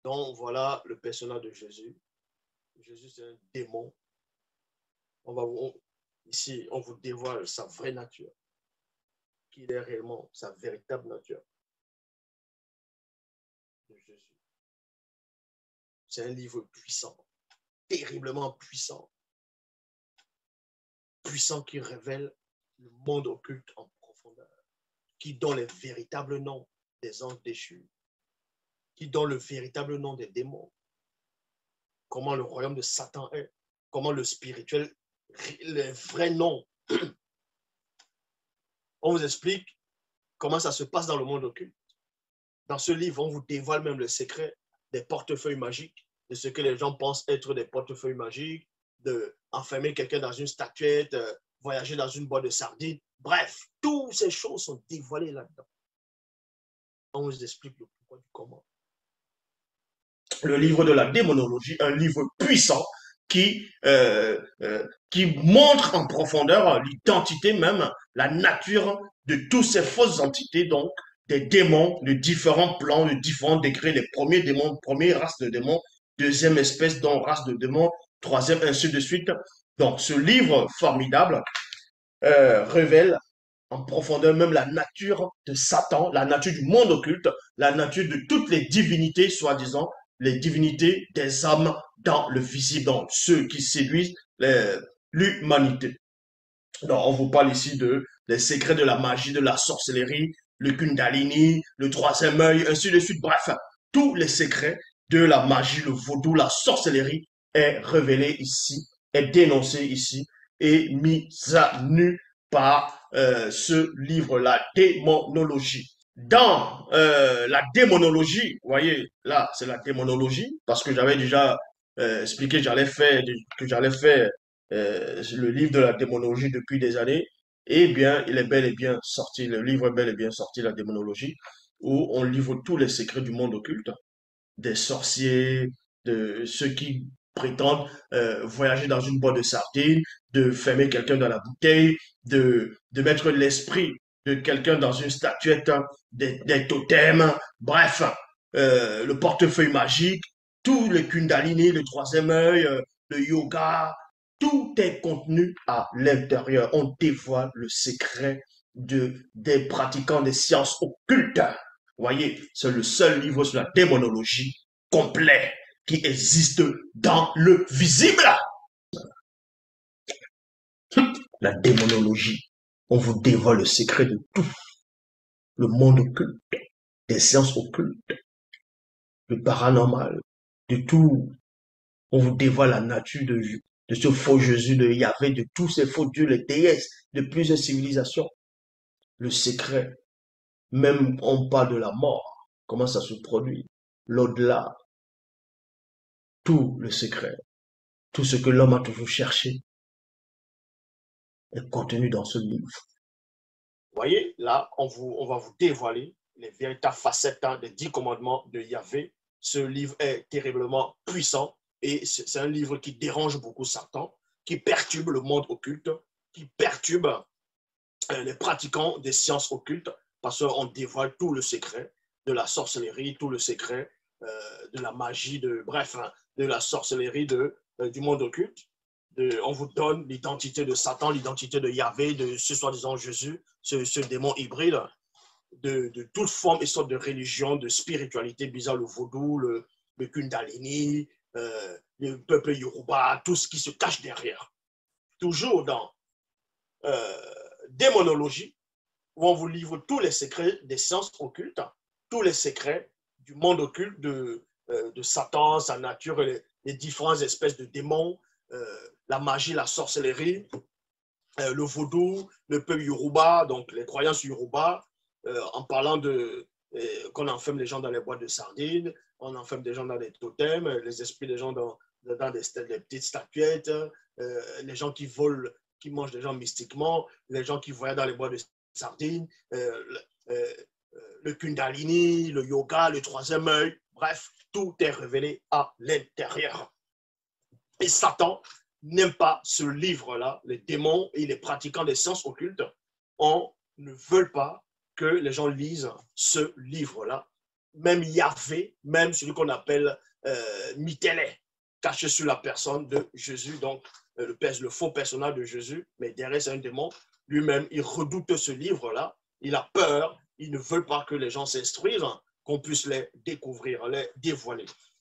Donc, voilà le personnage de Jésus. Jésus, c'est un démon. Ici, on vous dévoile sa vraie nature, qui est réellement sa véritable nature de Jésus. C'est un livre puissant, terriblement puissant. Puissant qui révèle le monde occulte en profondeur, qui donne les véritables noms des anges déchus, qui donne le véritable nom des démons, comment le royaume de Satan est, comment le spirituel, les vrais noms. On vous explique comment ça se passe dans le monde occulte. Dans ce livre, on vous dévoile même le secret des portefeuilles magiques, de ce que les gens pensent être des portefeuilles magiques, d'enfermer quelqu'un dans une statuette, voyager dans une boîte de sardines. Bref, toutes ces choses sont dévoilées là-dedans. On vous explique le pourquoi du comment. Le livre de la démonologie, un livre puissant qui montre en profondeur l'identité même, la nature de toutes ces fausses entités, donc des démons de différents plans, de différents degrés, les premiers démons, première race de démons, deuxième espèce, donc race de démons, troisième, ainsi de suite. Donc ce livre formidable révèle en profondeur même la nature de Satan, la nature du monde occulte, la nature de toutes les divinités, soi-disant, les divinités des âmes dans le visible, donc ceux qui séduisent l'humanité. Donc, on vous parle ici des secrets de la magie, de la sorcellerie, le Kundalini, le troisième œil, ainsi de suite. Bref, tous les secrets de la magie, le vaudou, la sorcellerie est révélé ici, est dénoncé ici et mis à nu par ce livre, la démonologie. Dans la démonologie, vous voyez, là, c'est la démonologie, parce que j'avais déjà expliqué que j'allais faire le livre de la démonologie depuis des années. Eh bien, il est bel et bien sorti, le livre est bel et bien sorti, la démonologie, où on livre tous les secrets du monde occulte, des sorciers, de ceux qui prétendent voyager dans une boîte de sardines, de fermer quelqu'un dans la bouteille, de mettre l'esprit de quelqu'un dans une statuette, des totems, bref, le portefeuille magique, tout le kundalini, le troisième œil, le yoga, tout est contenu à l'intérieur. On dévoile le secret des pratiquants des sciences occultes. Vous voyez, c'est le seul livre sur la démonologie complet qui existe dans le visible. La démonologie, on vous dévoile le secret de tout. Le monde occulte, des sciences occultes, le paranormal, de tout. On vous dévoile la nature de ce faux Jésus, de Yahvé, de tous ces faux dieux, les déesses de plusieurs civilisations. Le secret, même on parle de la mort, comment ça se produit, l'au-delà, tout le secret, tout ce que l'homme a toujours cherché est contenu dans ce livre. Vous voyez, là, on va vous dévoiler les véritables facettes des 10 commandements de Yahvé. Ce livre est terriblement puissant et c'est un livre qui dérange beaucoup Satan, qui perturbe le monde occulte, qui perturbe les pratiquants des sciences occultes, parce qu'on dévoile tout le secret de la sorcellerie, tout le secret de la magie, bref, hein, de la sorcellerie du monde occulte. On vous donne l'identité de Satan, l'identité de Yahvé, de ce soi-disant Jésus, ce démon hybride, de toute forme et sorte de religion, de spiritualité bizarre, le vaudou, le kundalini, le peuple yoruba, tout ce qui se cache derrière. Toujours dans démonologie, où on vous livre tous les secrets des sciences occultes, tous les secrets du monde occulte, de Satan, sa nature, les différentes espèces de démons, la magie, la sorcellerie, le vaudou, le peuple yoruba, donc les croyances yoruba, en parlant qu'on enferme les gens dans les boîtes de sardines, on enferme des gens dans des totems, les esprits des gens dans des petites statuettes, les gens qui volent, qui mangent des gens mystiquement, les gens qui voyagent dans les boîtes de sardines, le kundalini, le yoga, le troisième œil, bref, tout est révélé à l'intérieur. Et Satan n'aime pas ce livre-là. Les démons et les pratiquants des sciences occultes ne veulent pas que les gens lisent ce livre-là. même Yahvé, même celui qu'on appelle Mitélé, caché sur la personne de Jésus, donc le faux personnage de Jésus, mais derrière c'est un démon. Lui-même, il redoute ce livre-là, il a peur, il ne veut pas que les gens s'instruisent, qu'on puisse les découvrir, les dévoiler.